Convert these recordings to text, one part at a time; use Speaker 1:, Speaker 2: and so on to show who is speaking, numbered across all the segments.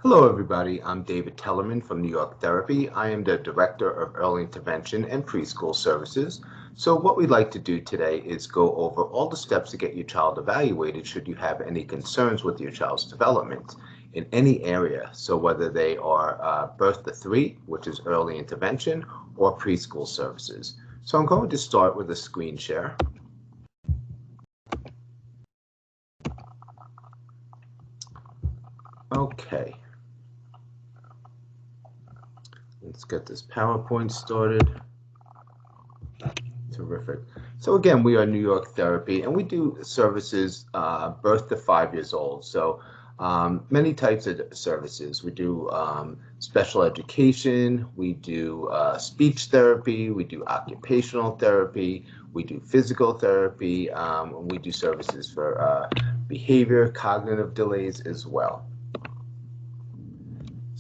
Speaker 1: Hello, everybody. I'm David Tellerman from New York Therapy. I am the Director of Early Intervention and Preschool Services. So what we'd like to do today is go over all the steps to get your child evaluated should you have any concerns with your child's development in any area. So whether they are birth to 3, which is early intervention, or preschool services. So I'm going to start with a screen share. Okay. Let's get this PowerPoint started. Terrific. So again, we are New York Therapy, and we do services birth to 5 years old. So many types of services. We do special education, we do speech therapy, we do occupational therapy, we do physical therapy, and we do services for behavior, cognitive delays as well.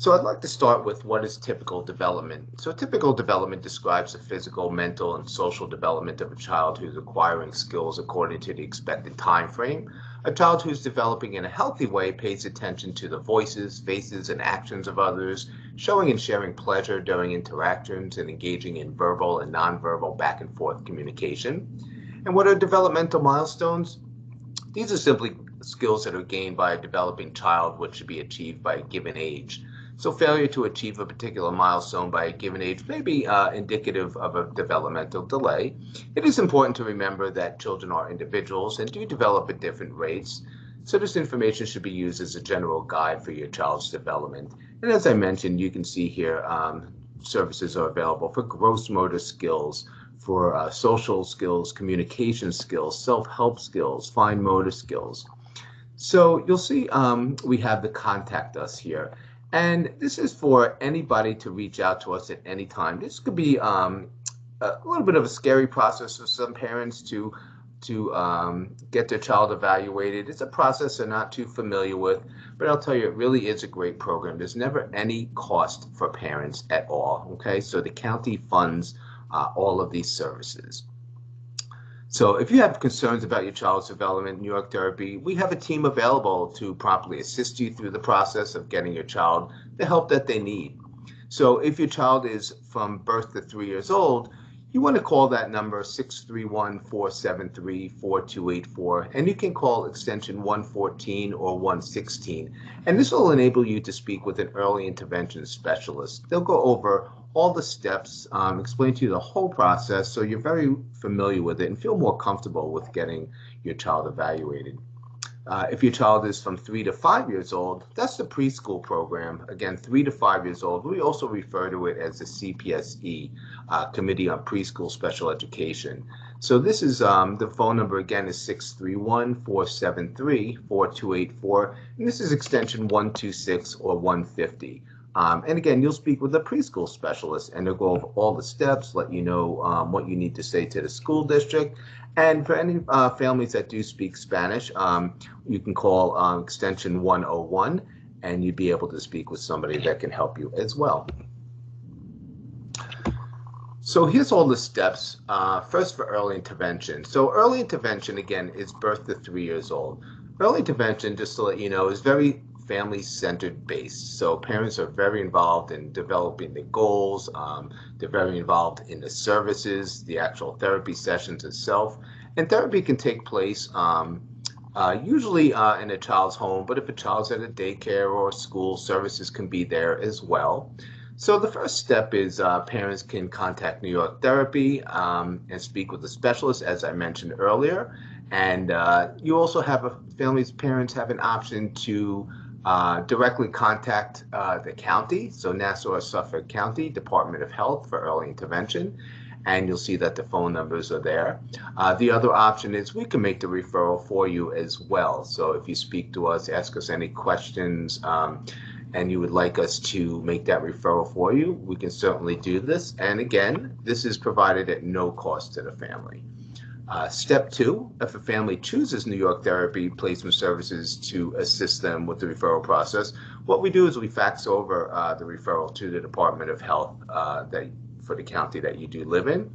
Speaker 1: So I'd like to start with what is typical development. So typical development describes the physical, mental, and social development of a child who's acquiring skills according to the expected time frame. A child who's developing in a healthy way pays attention to the voices, faces, and actions of others, showing and sharing pleasure during interactions and engaging in verbal and nonverbal back and forth communication. And what are developmental milestones? These are simply skills that are gained by a developing child, which should be achieved by a given age. So failure to achieve a particular milestone by a given age may be indicative of a developmental delay. It is important to remember that children are individuals and do develop at different rates. So this information should be used as a general guide for your child's development. And as I mentioned, you can see here services are available for gross motor skills, for social skills, communication skills, self-help skills, fine motor skills. So you'll see we have the contact us here. And this is for anybody to reach out to us at any time. This could be a little bit of a scary process for some parents to get their child evaluated. It's a process they're not too familiar with, but I'll tell you, it really is a great program. There's never any cost for parents at all, okay? So the county funds all of these services. So if you have concerns about your child's development in New York Therapy, we have a team available to promptly assist you through the process of getting your child the help that they need. So if your child is from birth to 3 years old, you want to call that number 631-473-4284, and you can call extension 114 or 116. And this will enable you to speak with an early intervention specialist. They'll go over all the steps, explain to you the whole process so you're very familiar with it and feel more comfortable with getting your child evaluated. If your child is from 3 to 5 years old, that's the preschool program. Again, 3 to 5 years old. We also refer to it as the CPSE, Committee on Preschool Special Education. So this is the phone number again is 631-473-4284, and this is extension 126 or 150. And again, you'll speak with a preschool specialist, and they'll go over all the steps, let you know what you need to say to the school district. And for any families that do speak Spanish, you can call extension 101, and you'd be able to speak with somebody that can help you as well. So here's all the steps. First for early intervention. So early intervention, again, is birth to 3 years old. Early intervention, just to let you know, is very family-centered based. So parents are very involved in developing the goals. They're very involved in the services, the actual therapy sessions itself. And therapy can take place usually in a child's home, but if a child's at a daycare or school, services can be there as well. So the first step is parents can contact New York Therapy and speak with a specialist, as I mentioned earlier. And you also have parents have an option to directly contact the county, so Nassau or Suffolk County Department of Health for early intervention, and you'll see that the phone numbers are there. The other option is we can make the referral for you as well. So if you speak to us, ask us any questions, and you would like us to make that referral for you, we can certainly do this. And again, this is provided at no cost to the family. Step 2, if a family chooses New York Therapy Placement Services to assist them with the referral process, what we do is we fax over the referral to the Department of Health for the county that you do live in.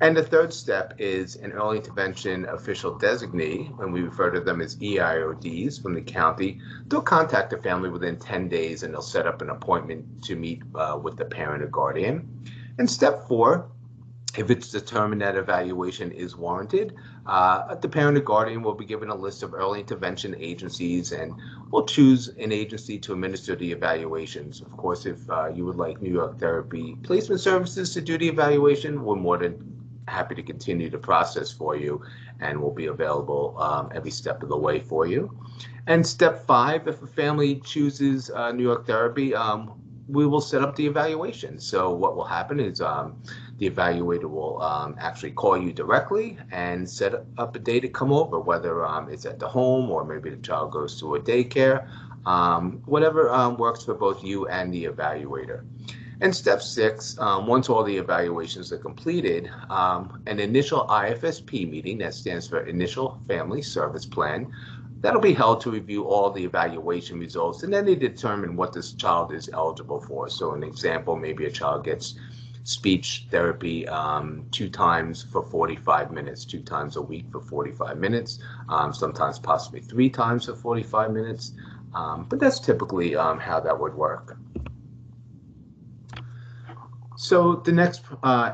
Speaker 1: And the third step is an early intervention official designee, and we refer to them as EIODs from the county. They'll contact the family within 10 days and they'll set up an appointment to meet with the parent or guardian. And step 4, if it's determined that evaluation is warranted, the parent or guardian will be given a list of early intervention agencies and will choose an agency to administer the evaluations. Of course, if you would like New York Therapy Placement Services to do the evaluation, we're more than happy to continue the process for you and will be available every step of the way for you. And step 5, if a family chooses New York Therapy, we will set up the evaluation. So what will happen is the evaluator will actually call you directly and set up a day to come over, whether it's at the home or maybe the child goes to a daycare, whatever works for both you and the evaluator. And step 6, once all the evaluations are completed, an initial IFSP meeting, that stands for Initial Family Service Plan, that'll be held to review all the evaluation results, and then they determine what this child is eligible for. So an example, maybe a child gets speech therapy 2 times for 45 minutes, 2 times a week for 45 minutes, sometimes possibly 3 times for 45 minutes. But that's typically how that would work. So the next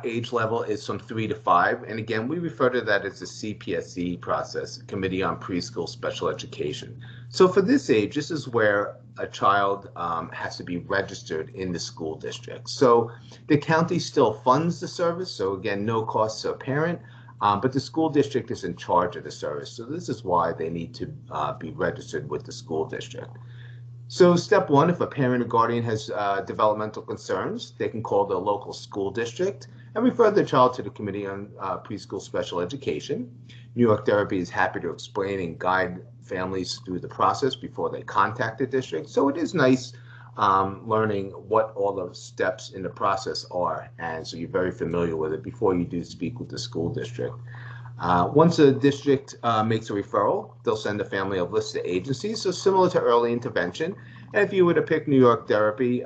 Speaker 1: age level is from 3 to 5. And again, we refer to that as the CPSE process, Committee on Preschool Special Education. So for this age, this is where a child has to be registered in the school district. So the county still funds the service. So again, no cost to a parent, but the school district is in charge of the service. So this is why they need to be registered with the school district. So step 1, if a parent or guardian has developmental concerns, they can call the local school district and refer the child to the Committee on Preschool Special Education. New York Therapy is happy to explain and guide families through the process before they contact the district. So it is nice learning what all the steps in the process are, and so you're very familiar with it before you do speak with the school district. Once a district makes a referral, they'll send the family a list of agencies, so similar to early intervention. And if you were to pick New York Therapy,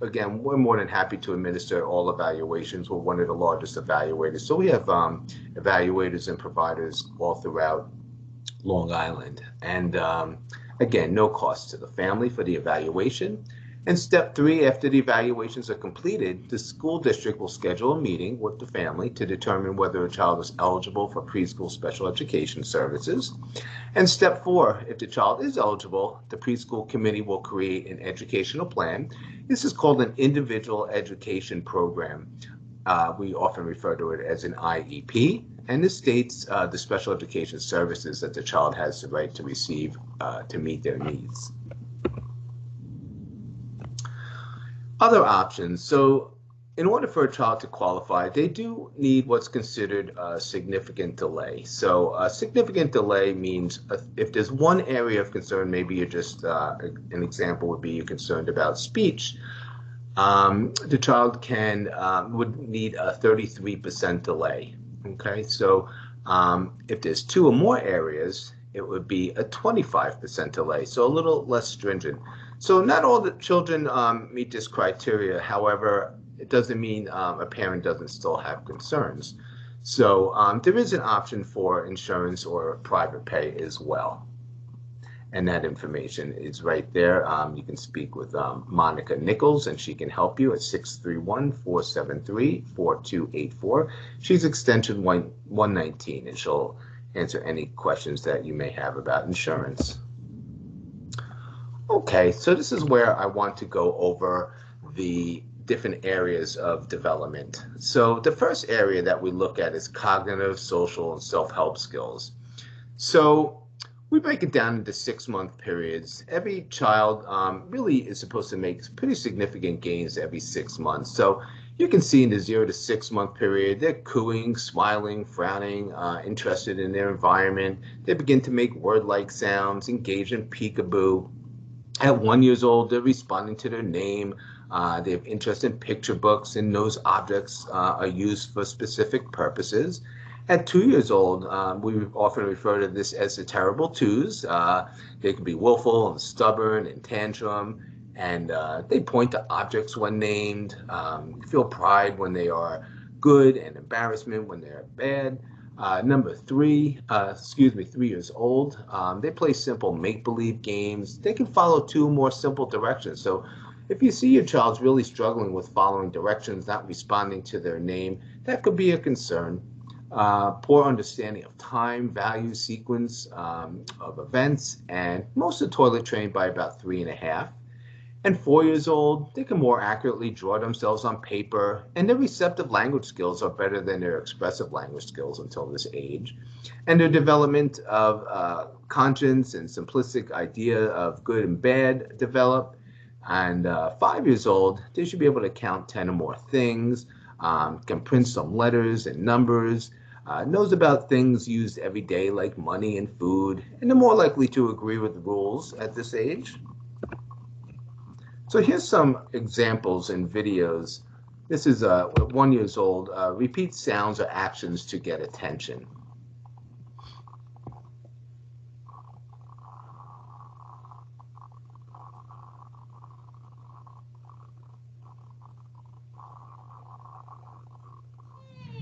Speaker 1: again, we're more than happy to administer all evaluations. We're one of the largest evaluators. So we have evaluators and providers all throughout Long Island. And again, no cost to the family for the evaluation. And step 3, after the evaluations are completed, the school district will schedule a meeting with the family to determine whether a child is eligible for preschool special education services. And step 4, if the child is eligible, the preschool committee will create an educational plan. This is called an individual education program. We often refer to it as an IEP, and this states the special education services that the child has the right to receive to meet their needs. Other options. So in order for a child to qualify, they do need what's considered a significant delay. So a significant delay means if there's one area of concern, maybe you're just, an example would be you're concerned about speech, the child would need a 33% delay. Okay, so if there's 2 or more areas, it would be a 25% delay, so a little less stringent. So not all the children meet this criteria. However, it doesn't mean a parent doesn't still have concerns. So there is an option for insurance or private pay as well. And that information is right there. You can speak with Monica Nichols, and she can help you at 631-473-4284. She's extension 119, and she'll answer any questions that you may have about insurance. Okay, so this is where I want to go over the different areas of development. So the first area that we look at is cognitive, social, and self-help skills. So we break it down into 6-month periods. Every child really is supposed to make pretty significant gains every 6 months. So you can see in the 0 to 6 month period, they're cooing, smiling, frowning, interested in their environment. They begin to make word-like sounds, engage in peekaboo. At 1 year old, they're responding to their name. They have interest in picture books, and those objects are used for specific purposes. At 2 years old, we often refer to this as the terrible twos. They can be willful and stubborn and tantrum, and they point to objects when named, feel pride when they are good and embarrassment when they're bad. Number three, 3 years old, they play simple make-believe games. They can follow two more simple directions. So if you see your child's really struggling with following directions, not responding to their name, that could be a concern. Poor understanding of time, value, sequence of events, and most are toilet trained by about 3.5. And 4 years old, they can more accurately draw themselves on paper, and their receptive language skills are better than their expressive language skills until this age. And their development of conscience and simplistic idea of good and bad develop. And 5 years old, they should be able to count 10 or more things, can print some letters and numbers, knows about things used every day like money and food, and they're more likely to agree with rules at this age. So here's some examples in videos. This is 1 year old. Repeat sounds or actions to get attention.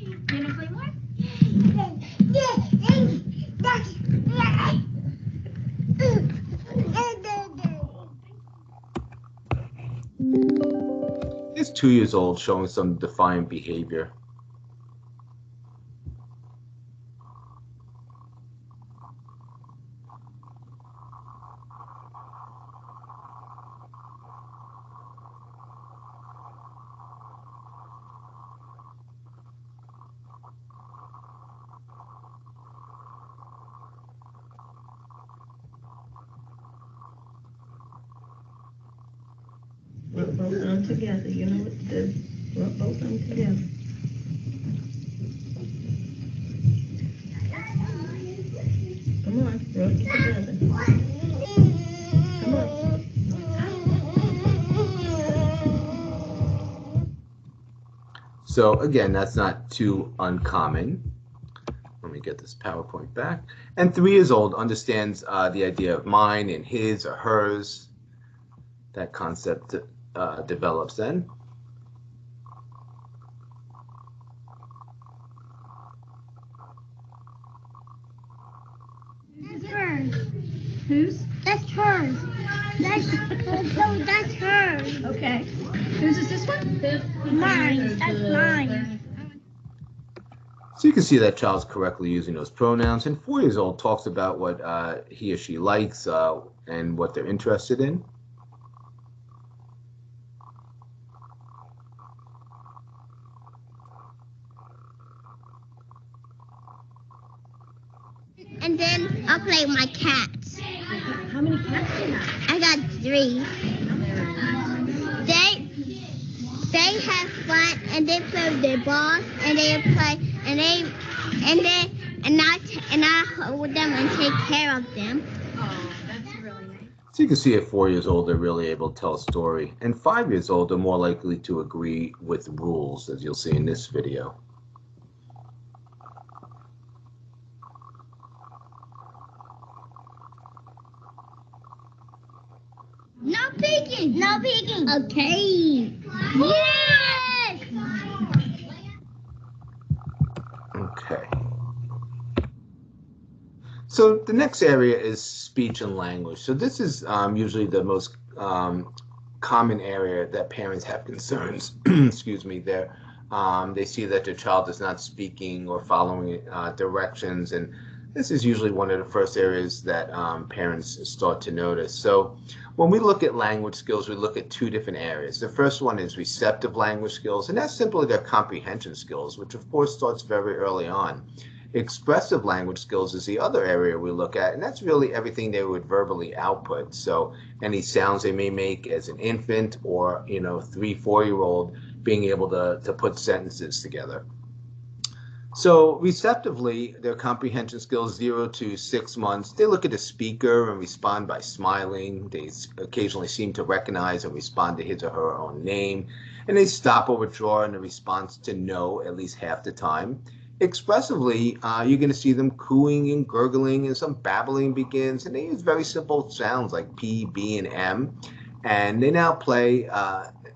Speaker 2: You want to play more?
Speaker 1: He's 2 years old showing some defiant behavior.
Speaker 3: Rub both of them together. You know what to do. Rub both of them together. Come on, rub them together. Come on.
Speaker 1: So again, that's not too uncommon. Let me get this PowerPoint back. And 3 years old understands the idea of mine and his or hers. That concept develops then.
Speaker 2: That's hers.
Speaker 3: Whose?
Speaker 2: That's hers. That's hers.
Speaker 3: Okay. Whose is this one?
Speaker 2: Mine. That's mine.
Speaker 1: So you can see that child's correctly using those pronouns. And 4 years old talks about what he or she likes and what they're interested in.
Speaker 2: And then I'll play with my cats.
Speaker 3: How many cats do you have?
Speaker 2: I got 3. They have fun and they play with their balls and they play and I hold them and take care of them.
Speaker 3: Oh, that's really nice.
Speaker 1: So you can see at 4 years old, they're really able to tell a story. And 5 years old, they're more likely to agree with rules, as you'll see in this video.
Speaker 2: No peeking. No peeking. Okay. Yes.
Speaker 1: Okay. So the next area is speech and language. So this is usually the most common area that parents have concerns. Excuse me. They see that their child is not speaking or following directions, and this is usually one of the first areas that parents start to notice. So when we look at language skills, we look at 2 different areas. The first one is receptive language skills, and that's simply their comprehension skills, which of course starts very early on. Expressive language skills is the other area we look at, and that's really everything they would verbally output. So any sounds they may make as an infant or, 3-4-year-old being able to put sentences together. So receptively, their comprehension skills 0 to 6 months, they look at the speaker and respond by smiling. They occasionally seem to recognize and respond to his or her own name, and they stop or withdraw in the response to no at least half the time. Expressively, you're going to see them cooing and gurgling, and some babbling begins, and they use very simple sounds like P, B, and M. And they now play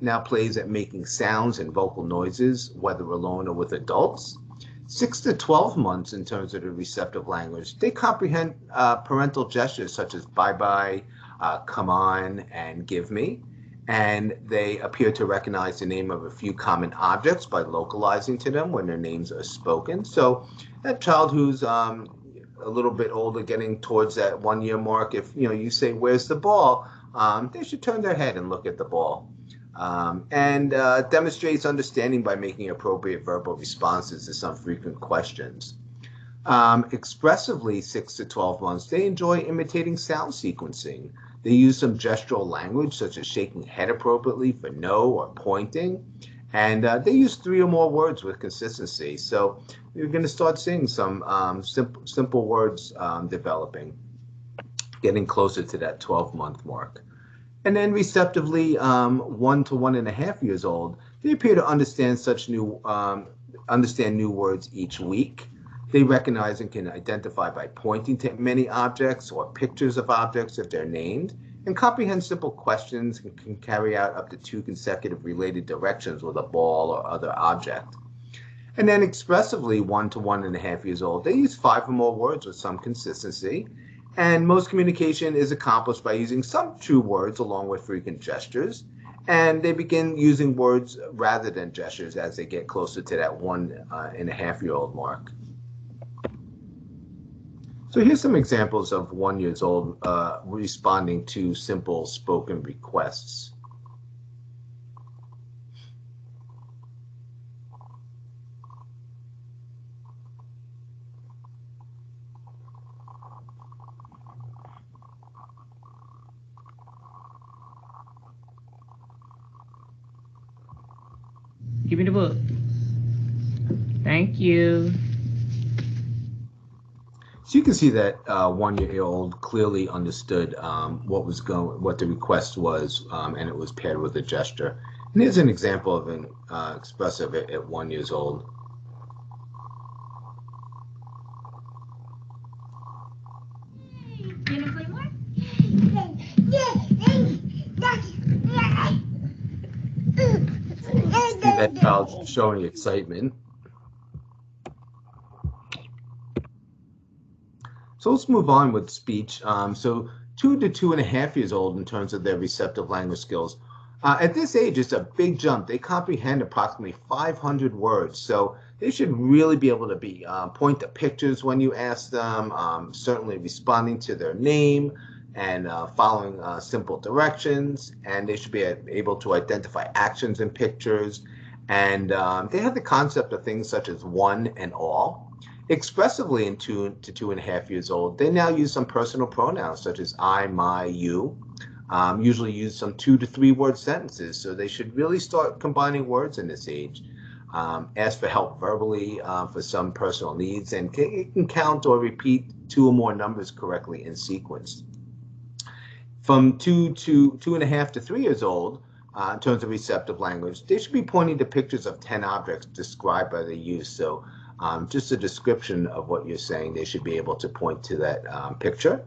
Speaker 1: now plays at making sounds and vocal noises, whether alone or with adults. 6 to 12 months in terms of the receptive language, they comprehend parental gestures such as bye-bye, come on, and give me. And they appear to recognize the name of a few common objects by localizing to them when their names are spoken. So that child who's a little bit older, getting towards that 1 year mark, if you say, "Where's the ball?" They should turn their head and look at the ball. And demonstrates understanding by making appropriate verbal responses to some frequent questions. Expressively, 6 to 12 months, they enjoy imitating sound sequencing. They use some gestural language, such as shaking head appropriately for no or pointing. And they use 3 or more words with consistency. So you're going to start seeing some simple words developing, getting closer to that 12-month mark. And then receptively, 1 to 1.5 years old, they appear to understand new words each week. They recognize and can identify by pointing to many objects or pictures of objects if they're named, and comprehend simple questions and can carry out up to 2 consecutive related directions with a ball or other object. And then expressively, 1 to 1.5 years old, they use 5 or more words with some consistency. And most communication is accomplished by using some true words along with frequent gestures. And they begin using words rather than gestures as they get closer to that 1.5-year-old mark. So here's some examples of 1 year old responding to simple spoken requests.
Speaker 4: Give me the book. Thank you.
Speaker 1: So you can see that 1 year old clearly understood what the request was, and it was paired with a gesture. And here's an example of an expressive at 1 year old.
Speaker 2: You wanna play more?
Speaker 1: See that child showing excitement. So let's move on with speech. So 2 to 2.5 years old in terms of their receptive language skills. At this age, it's a big jump. They comprehend approximately 500 words. So they should really be able to point to pictures when you ask them, certainly responding to their name and following simple directions. And they should be able to identify actions in pictures. And they have the concept of things such as one and all. Expressively in 2 to 2.5 years old, they now use some personal pronouns such as I, my, you. Usually use some 2 to 3 word sentences, so they should really start combining words in this age. Ask for help verbally for some personal needs, and it can count or repeat 2 or more numbers correctly in sequence. From 2 to 2.5 to 3 years old, in terms of receptive language, they should be pointing to pictures of 10 objects described by their use. So just a description of what you're saying, they should be able to point to that picture.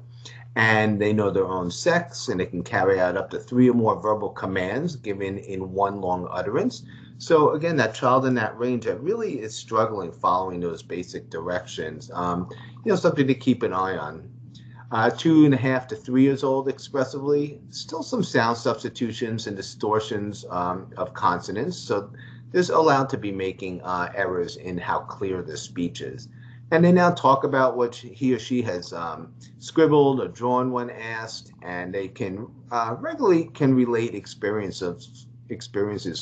Speaker 1: And they know their own sex, and they can carry out up to 3 or more verbal commands given in one long utterance. So again, that child in that range that really is struggling following those basic directions, something to keep an eye on. 2.5 to 3 years old expressively, still some sound substitutions and distortions of consonants. So there's allowed to be making errors in how clear the speech is. And they now talk about what he or she has scribbled or drawn when asked, and they can regularly relate experiences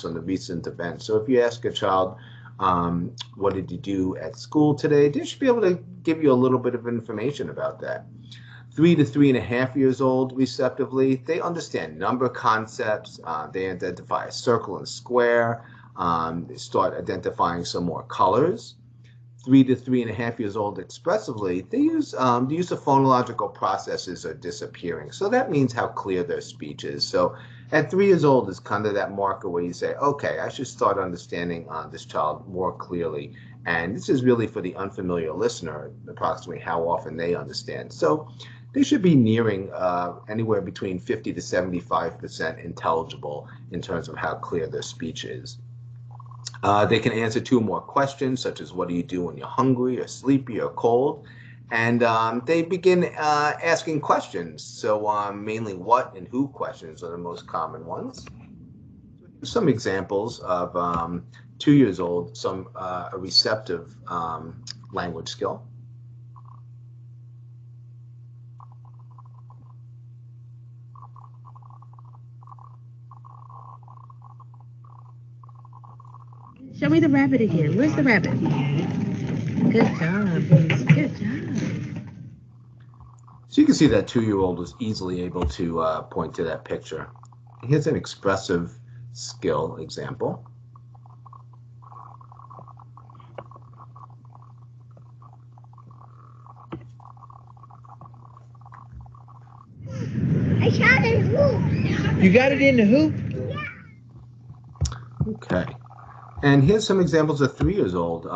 Speaker 1: from the recent events. So if you ask a child, what did you do at school today, they should be able to give you a little bit of information about that. 3 to 3.5 years old, receptively, they understand number concepts. They identify a circle and square. They start identifying some more colors. 3 to 3.5 years old expressively, they use the use of phonological processes are disappearing. So that means how clear their speech is. So at 3 years old is kind of that marker where you say, okay, I should start understanding this child more clearly. And this is really for the unfamiliar listener, approximately how often they understand. So they should be nearing anywhere between 50 to 75% intelligible in terms of how clear their speech is. They can answer 2 or more questions, such as what do you do when you're hungry or sleepy or cold? And they begin asking questions. So mainly what and who questions are the most common ones. Some examples of 2 years old, a receptive language skill.
Speaker 4: Show me the rabbit again. Where's the rabbit? Good job, Bruce. Good job.
Speaker 1: So you can see that 2-year-old was easily able to point to that picture. Here's an expressive skill example.
Speaker 2: I shot a hoop.
Speaker 5: You got it in the hoop?
Speaker 1: Okay. And here's some examples of 3 years old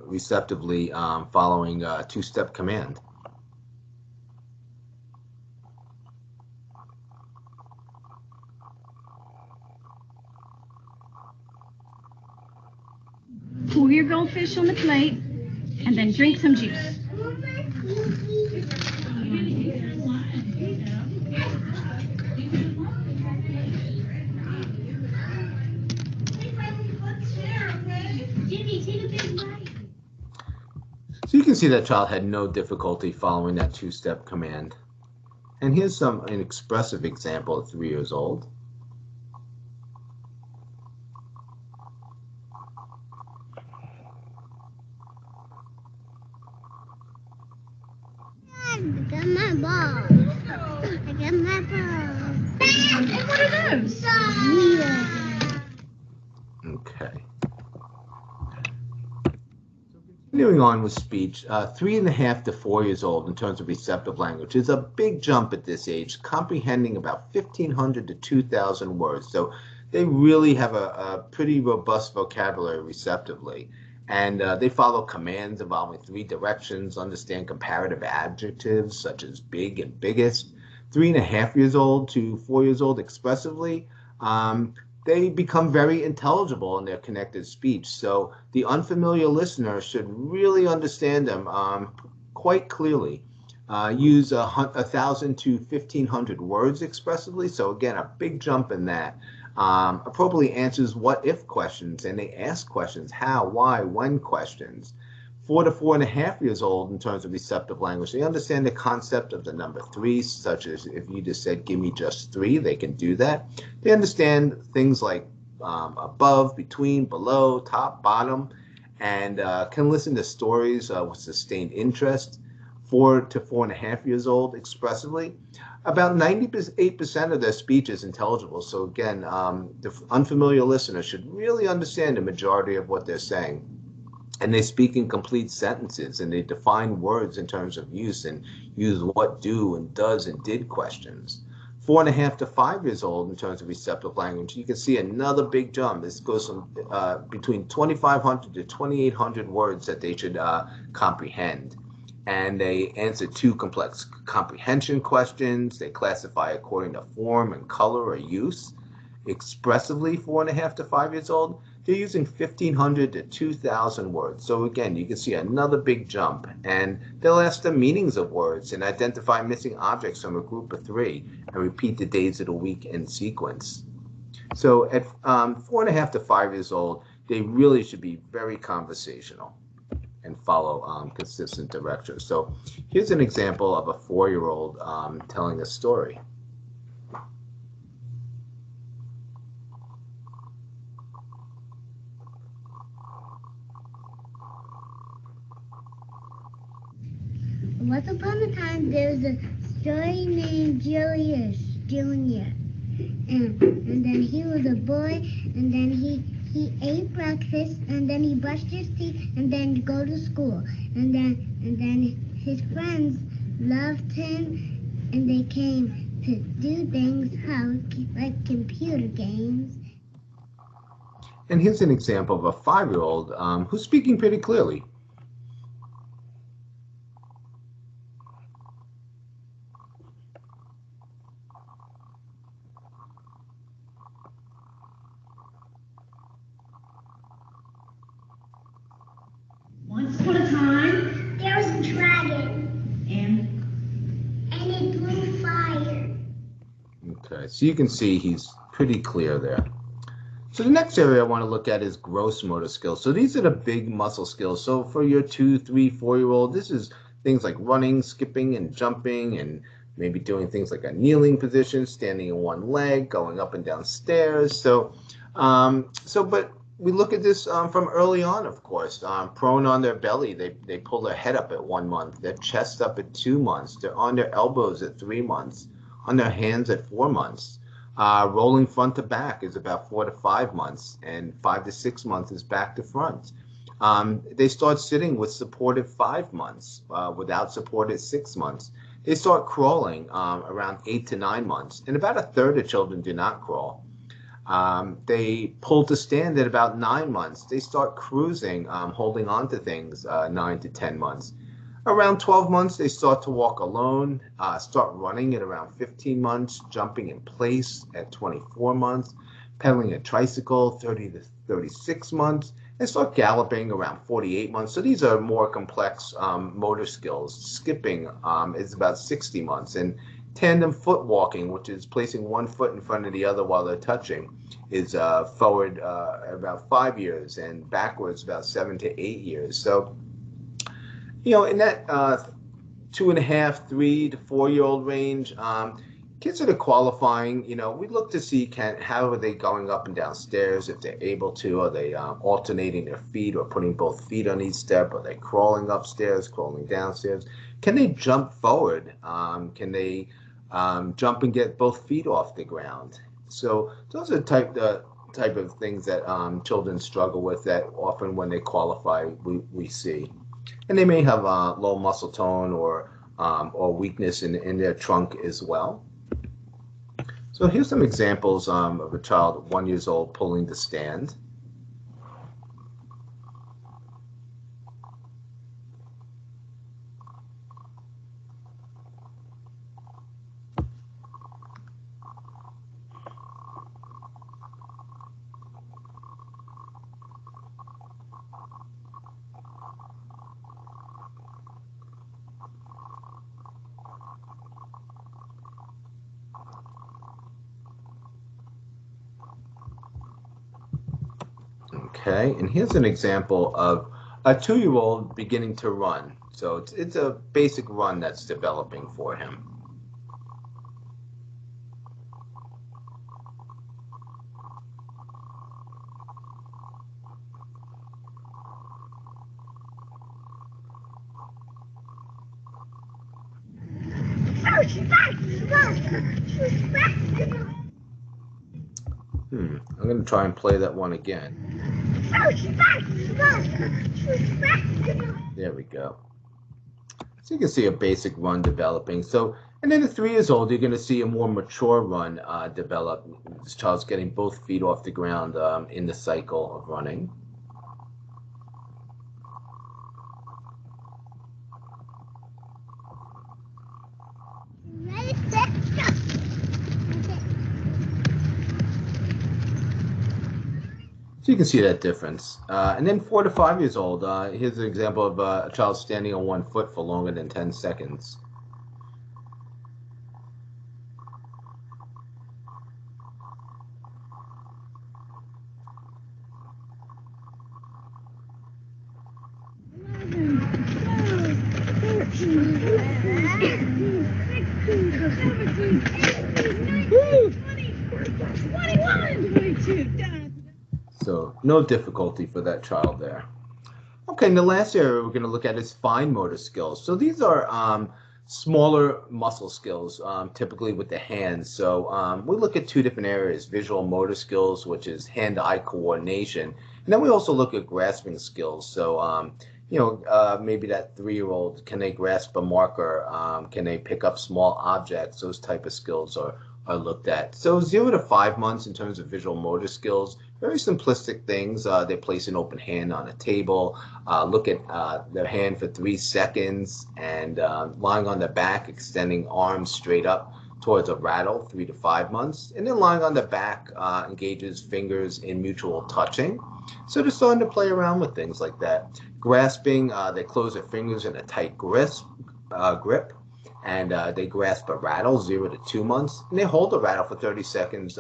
Speaker 1: receptively following a 2-step command.
Speaker 6: Pour your goldfish on the plate and then drink some juice.
Speaker 1: So you can see that child had no difficulty following that 2-step command. And here's an expressive example at 3 years old.
Speaker 2: I got my ball. I got my ball.
Speaker 6: And what are those?
Speaker 2: Yeah.
Speaker 1: Okay. Continuing on with speech, 3.5 to 4 years old in terms of receptive language is a big jump at this age, comprehending about 1,500 to 2,000 words. So they really have a pretty robust vocabulary receptively. And they follow commands involving 3 directions, understand comparative adjectives such as big and biggest. 3.5 years old to 4 years old expressively, they become very intelligible in their connected speech. So the unfamiliar listener should really understand them quite clearly. Use 1,000 to 1,500 words expressively. So again, a big jump in that. Appropriately answers what if questions, and they ask questions, how, why, when questions. 4 to 4.5 years old in terms of receptive language, they understand the concept of the number 3, such as if you just said, give me just 3, they can do that. They understand things like above, between, below, top, bottom, and can listen to stories with sustained interest. 4 to 4.5 years old expressively. About 98% of their speech is intelligible. So again, the unfamiliar listener should really understand the majority of what they're saying. And they speak in complete sentences, and they define words in terms of use and use what do and does and did questions. 4.5 to 5 years old in terms of receptive language, you can see another big jump. This goes from between 2,500 to 2,800 words that they should comprehend. And they answer 2 complex comprehension questions. They classify according to form and color or use. Expressively, 4.5 to 5 years old, they're using 1,500 to 2,000 words. So again, you can see another big jump, and they'll ask the meanings of words and identify missing objects from a group of 3 and repeat the days of the week in sequence. So at 4.5 to 5 years old, they really should be very conversational and follow consistent directions. So here's an example of a 4-year-old telling a story.
Speaker 2: Once upon a time, there was a story named Julius Jr. And then he was a boy, and then he ate breakfast, and then he brushed his teeth, and then go to school. And then his friends loved him, and they came to do things like computer games.
Speaker 1: And here's an example of a 5-year-old who's speaking pretty clearly. So you can see he's pretty clear there. So the next area I want to look at is gross motor skills. So these are the big muscle skills. So for your 2, 3, 4-year-old, this is things like running, skipping, and jumping, and maybe doing things like a kneeling position, standing on one leg, going up and down stairs. But we look at this from early on, of course. Prone on their belly, they pull their head up at 1 month, their chest up at 2 months, they're on their elbows at 3 months, on their hands at 4 months. Rolling front to back is about 4 to 5 months, and 5 to 6 months is back to front. They start sitting with support at 5 months, without support at 6 months. They start crawling around 8 to 9 months, and about a third of children do not crawl. They pull to stand at about 9 months. They start cruising, holding on to things 9 to 10 months. Around 12 months, they start to walk alone, start running at around 15 months, jumping in place at 24 months, pedaling a tricycle 30 to 36 months, and start galloping around 48 months. So these are more complex motor skills. Skipping is about 60 months, and tandem foot walking, which is placing one foot in front of the other while they're touching, is forward about 5 years and backwards about 7 to 8 years. So in that 2.5, 3 to 4-year-old range, kids that are qualifying, we look to see how are they going up and down stairs, if they're able to, are they alternating their feet or putting both feet on each step, are they crawling upstairs, crawling downstairs, can they jump forward, can they jump and get both feet off the ground. So those are the type of things that children struggle with that often when they qualify we see. And they may have low muscle tone or weakness in their trunk as well. So here's some examples of a child 1 year old pulling to stand. Okay, and here's an example of a 2-year-old beginning to run. So it's a basic run that's developing for him. I'm going to try and play that one again. There we go. So you can see a basic run developing. So, and then at 3 years old, you're going to see a more mature run develop. This child's getting both feet off the ground in the cycle of running. So you can see that difference. And then 4 to 5 years old, here's an example of a child standing on one foot for longer than 10 seconds. So no difficulty for that child there. Okay, and the last area we're going to look at is fine motor skills. So these are smaller muscle skills, typically with the hands. So we look at 2 different areas: visual motor skills, which is hand-eye coordination, and then we also look at grasping skills. So maybe that 3-year-old, can they grasp a marker? Can they pick up small objects? Those type of skills are looked at. So 0 to 5 months in terms of visual motor skills, very simplistic things. They place an open hand on a table, look at their hand for 3 seconds, and lying on their back, extending arms straight up towards a rattle, 3 to 5 months. And then lying on the back engages fingers in mutual touching. So they're starting to play around with things like that. Grasping, they close their fingers in a tight grip. and they grasp a rattle 0 to 2 months, and they hold a rattle for 30 seconds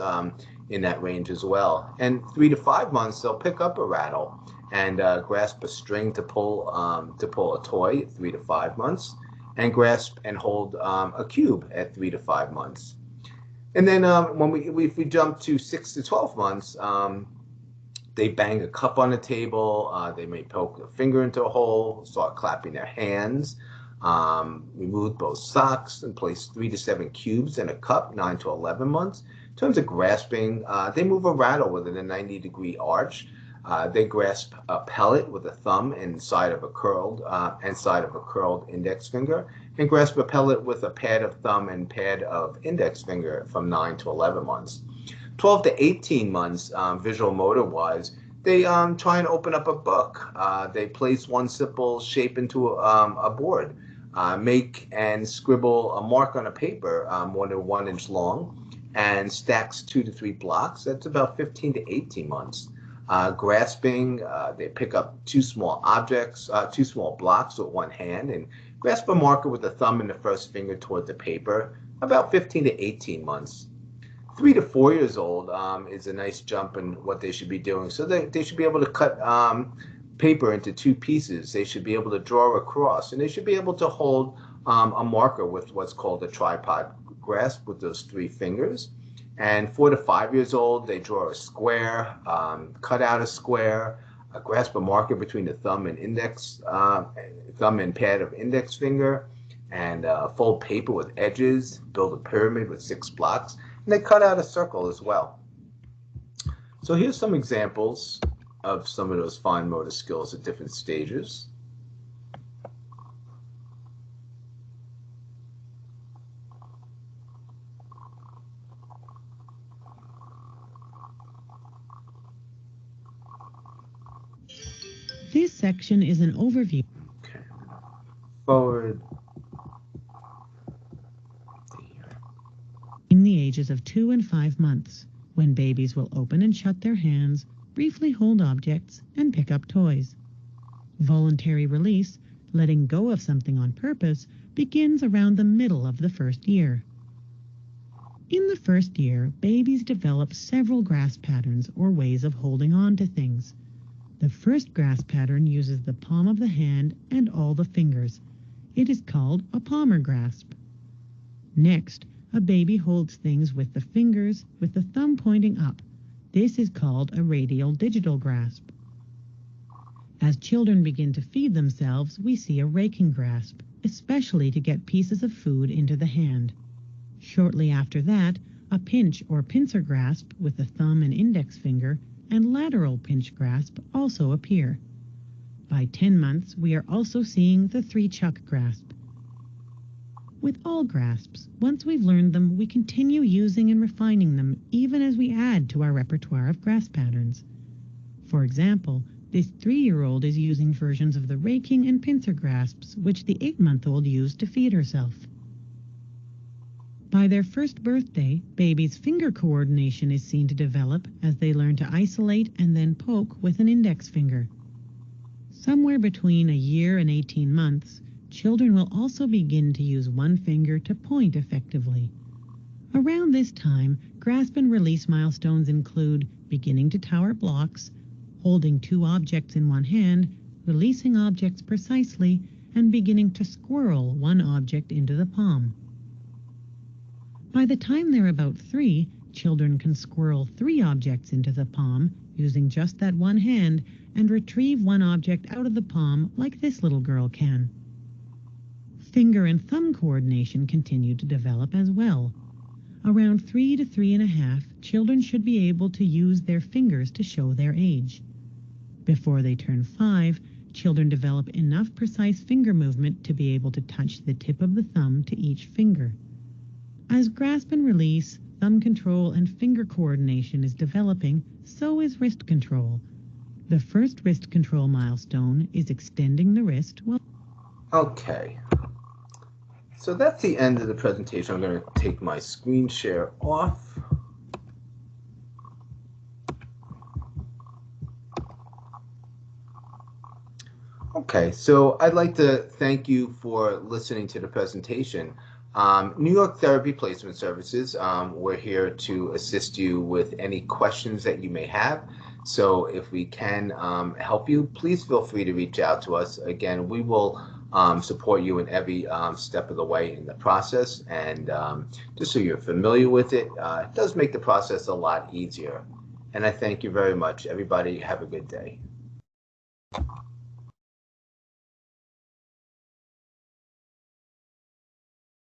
Speaker 1: in that range as well. And 3 to 5 months, they'll pick up a rattle and grasp a string to pull a toy at 3 to 5 months, and grasp and hold a cube at 3 to 5 months. And then if we jump to 6 to 12 months, they bang a cup on the table. They may poke a finger into a hole, start clapping their hands, remove both socks, and place 3 to 7 cubes in a cup, 9 to 11 months. In terms of grasping, they move a rattle within a 90-degree arch. They grasp a pellet with a thumb inside of a curled index finger, and grasp a pellet with a pad of thumb and pad of index finger from 9 to 11 months. 12 to 18 months, visual motor wise, they try and open up a book. They place one simple shape into a board, make and scribble a mark on a paper more than 1 inch long, and stacks 2 to 3 blocks. That's about 15 to 18 months. Grasping, they pick up two small blocks with one hand, and grasp a marker with the thumb and the first finger toward the paper, about 15 to 18 months. 3 to 4 years old is a nice jump in what they should be doing. So they should be able to cut paper into 2 pieces. They should be able to draw a cross, and they should be able to hold a marker with what's called a tripod grasp with those 3 fingers. And 4 to 5 years old, they draw a square, cut out a square, grasp a marker between the thumb and pad of index finger, and fold paper with edges, build a pyramid with 6 blocks, and they cut out a circle as well. So here's some examples of some of those fine motor skills at different stages.
Speaker 4: This section is an overview.
Speaker 1: Okay. Forward.
Speaker 4: In the ages of 2 and 5 months, when babies will open and shut their hands, briefly hold objects, and pick up toys. Voluntary release, letting go of something on purpose, begins around the middle of the first year. In the first year, babies develop several grasp patterns or ways of holding on to things. The first grasp pattern uses the palm of the hand and all the fingers. It is called a palmar grasp. Next, a baby holds things with the fingers with the thumb pointing up. This is called a radial digital grasp. As children begin to feed themselves, we see a raking grasp, especially to get pieces of food into the hand. Shortly after that, a pinch or pincer grasp with the thumb and index finger and lateral pinch grasp also appear. By 10 months, we are also seeing the 3-chuck grasp. With all grasps, once we've learned them, we continue using and refining them even as we add to our repertoire of grasp patterns. For example, this 3-year-old is using versions of the raking and pincer grasps which the 8-month-old used to feed herself. By their first birthday, babies' finger coordination is seen to develop as they learn to isolate and then poke with an index finger. Somewhere between a year and 18 months, children will also begin to use one finger to point effectively. Around this time, grasp and release milestones include beginning to tower blocks, holding 2 objects in one hand, releasing objects precisely, and beginning to squirrel one object into the palm. By the time they're about 3, children can squirrel 3 objects into the palm using just that one hand and retrieve one object out of the palm like this little girl can. Finger and thumb coordination continue to develop as well. Around 3 to 3.5, children should be able to use their fingers to show their age. Before they turn 5, children develop enough precise finger movement to be able to touch the tip of the thumb to each finger. As grasp and release, thumb control, and finger coordination is developing, so is wrist control. The first wrist control milestone is extending the wrist while...
Speaker 1: Okay. So that's the end of the presentation. I'm going to take my screen share off. Okay, so I'd like to thank you for listening to the presentation. New York Therapy Placement Services, we're here to assist you with any questions that you may have. So if we can help you, please feel free to reach out to us. Again, we will support you in every step of the way in the process. And just so you're familiar with it, it does make the process a lot easier. And I thank you very much. Everybody have a good day.